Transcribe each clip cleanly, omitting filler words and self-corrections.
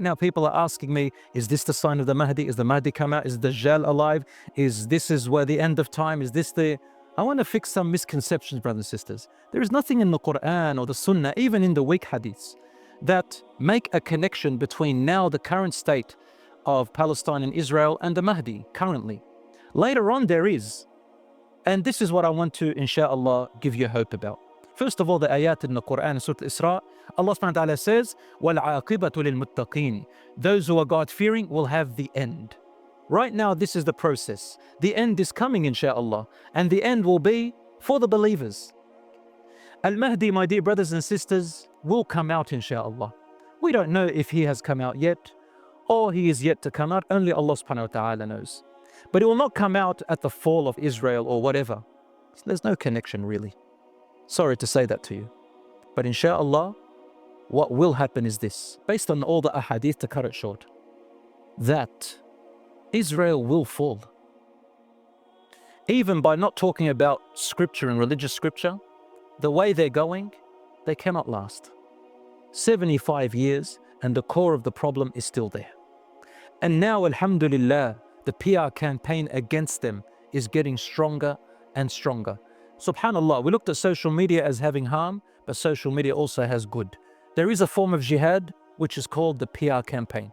now people are asking me, is this the sign of the Mahdi? Is the Mahdi come out? Is Dajjal alive? This is where the end of time? Is this the... I want to fix some misconceptions, brothers and sisters. There is nothing in the Quran or the Sunnah, even in the weak hadiths, that make a connection between now the current state of Palestine and Israel and the Mahdi currently. Later on there is. And this is what I want to, inshallah, give you hope about. First of all, the ayat in the Quran, Surah Al-Isra, Allah subhanahu wa ta'ala says, وَالْعَاقِبَةُ لِلْمُتَّقِينَ. Those who are God-fearing will have the end. Right now, this is the process. The end is coming, inshallah, and the end will be for the believers. Al-Mahdi, my dear brothers and sisters, will come out, inshallah. We don't know if he has come out yet, or he is yet to come out. Only Allah subhanahu wa ta'ala knows. But it will not come out at the fall of Israel or whatever. So there's no connection, really. Sorry to say that to you. But inshallah, what will happen is this, based on all the ahadith, to cut it short, that Israel will fall. Even by not talking about scripture and religious scripture, the way they're going, they cannot last. 75 years and the core of the problem is still there. And now, alhamdulillah, the PR campaign against them is getting stronger and stronger. Subhanallah, we looked at social media as having harm, but social media also has good. There is a form of jihad which is called the PR campaign.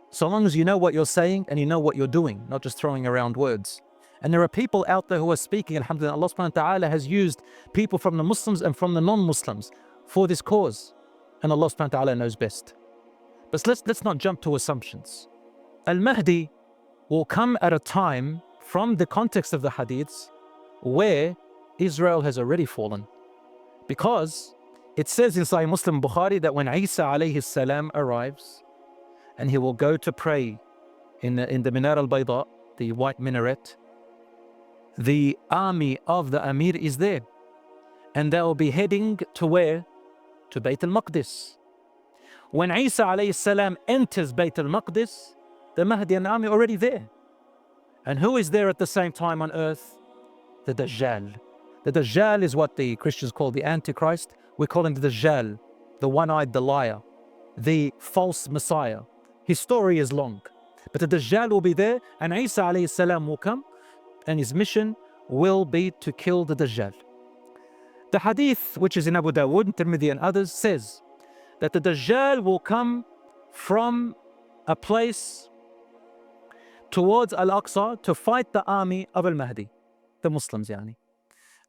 So long as you know what you're saying and you know what you're doing, not just throwing around words. And there are people out there who are speaking, alhamdulillah, Allah subhanahu wa ta'ala has used people from the Muslims and from the non-Muslims for this cause. And Allah subhanahu wa ta'ala knows best. But let's not jump to assumptions. Al-Mahdi will come at a time from the context of the hadiths where Israel has already fallen. Because it says in Sahih Muslim Bukhari that when Isa alayhi salam arrives and he will go to pray in the Minar al-Bayda, the white minaret, the army of the Amir is there. And they will be heading to where? To Bayt al-Maqdis. When Isa alayhi salam enters Bayt al-Maqdis, the Mahdi and the army are already there. And who is there at the same time on earth? The Dajjal. The Dajjal is what the Christians call the Antichrist. We call him the Dajjal, the one-eyed, the liar, the false Messiah. His story is long. But the Dajjal will be there, and Isa alayhi salam will come, and his mission will be to kill the Dajjal. The hadith, which is in Abu Dawood, Tirmidhi and others, says that the Dajjal will come from a place towards Al-Aqsa to fight the army of Al-Mahdi, the Muslims, yani.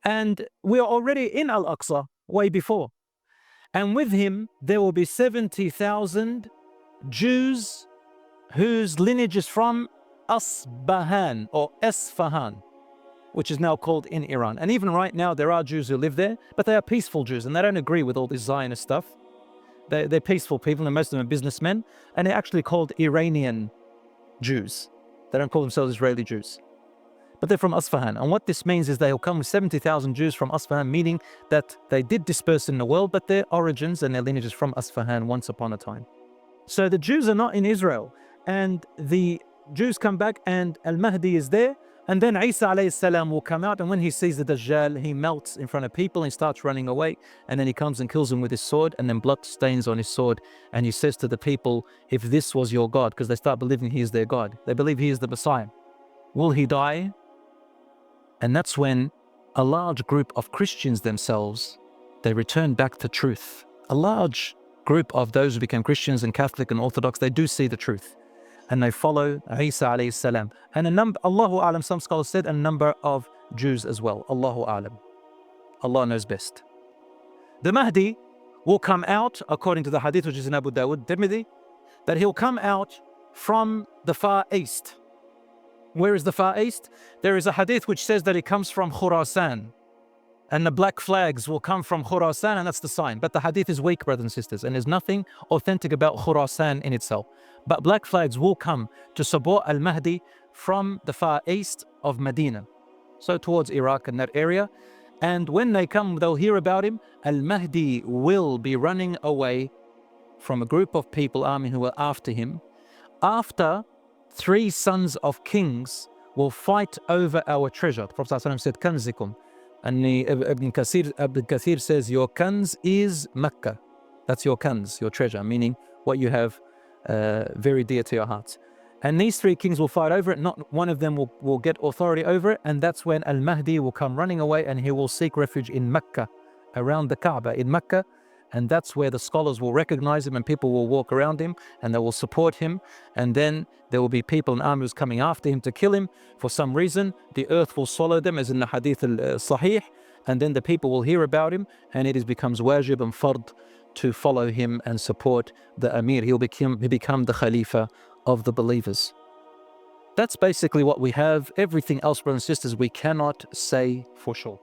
And we are already in Al-Aqsa way before. And with him, there will be 70,000 Jews whose lineage is from Asbahan or Esfahan, which is now called in Iran. And even right now, there are Jews who live there, but they are peaceful Jews and they don't agree with all this Zionist stuff. They're peaceful people, and most of them are businessmen, and they're actually called Iranian Jews. They don't call themselves Israeli Jews. But they're from Asfahan. And what this means is they'll come with 70,000 Jews from Asfahan, meaning that they did disperse in the world, but their origins and their lineage is from Asfahan once upon a time. So the Jews are not in Israel. And the Jews come back and Al-Mahdi is there. And then Isa alayhi salam will come out. And when he sees the Dajjal, he melts in front of people and he starts running away. And then he comes and kills them with his sword. And then blood stains on his sword. And he says to the people, if this was your God, because they start believing he is their God. They believe he is the Messiah. Will he die? And that's when a large group of Christians themselves, they return back to truth. A large group of those who became Christians and Catholic and Orthodox, they do see the truth. And they follow Isa alayhi salam. And a number, Allahu A'lam, some scholars said, a number of Jews as well. Allahu A'lam. Allah knows best. The Mahdi will come out, according to the hadith which is in Abu Dawood, Tirmidhi, that he'll come out from the Far East. Where is the Far East? There is a hadith which says that it comes from Khurasan. And the black flags will come from Khurasan, and that's the sign. But the hadith is weak, brothers and sisters, and there's nothing authentic about Khurasan in itself. But black flags will come to support Al-Mahdi from the Far East of Medina. So towards Iraq and that area. And when they come, they'll hear about him. Al-Mahdi will be running away from a group of people, army, who are after him. After 3 sons of kings will fight over our treasure. The Prophet ﷺ said, Kanzikum. And Ibn Kathir says, your kanz is Mecca. That's your kanz, your treasure, meaning what you have very dear to your hearts. And these three kings will fight over it. Not one of them will get authority over it. And that's when Al-Mahdi will come running away, and he will seek refuge in Mecca, around the Kaaba in Mecca. And that's where the scholars will recognize him, and people will walk around him and they will support him. And then there will be people and armies coming after him to kill him. For some reason, the earth will swallow them, as in the Hadith al-Sahih. And then the people will hear about him, and it becomes wajib and fard to follow him and support the Amir. He'll become the Khalifa of the believers. That's basically what we have. Everything else, brothers and sisters, we cannot say for sure.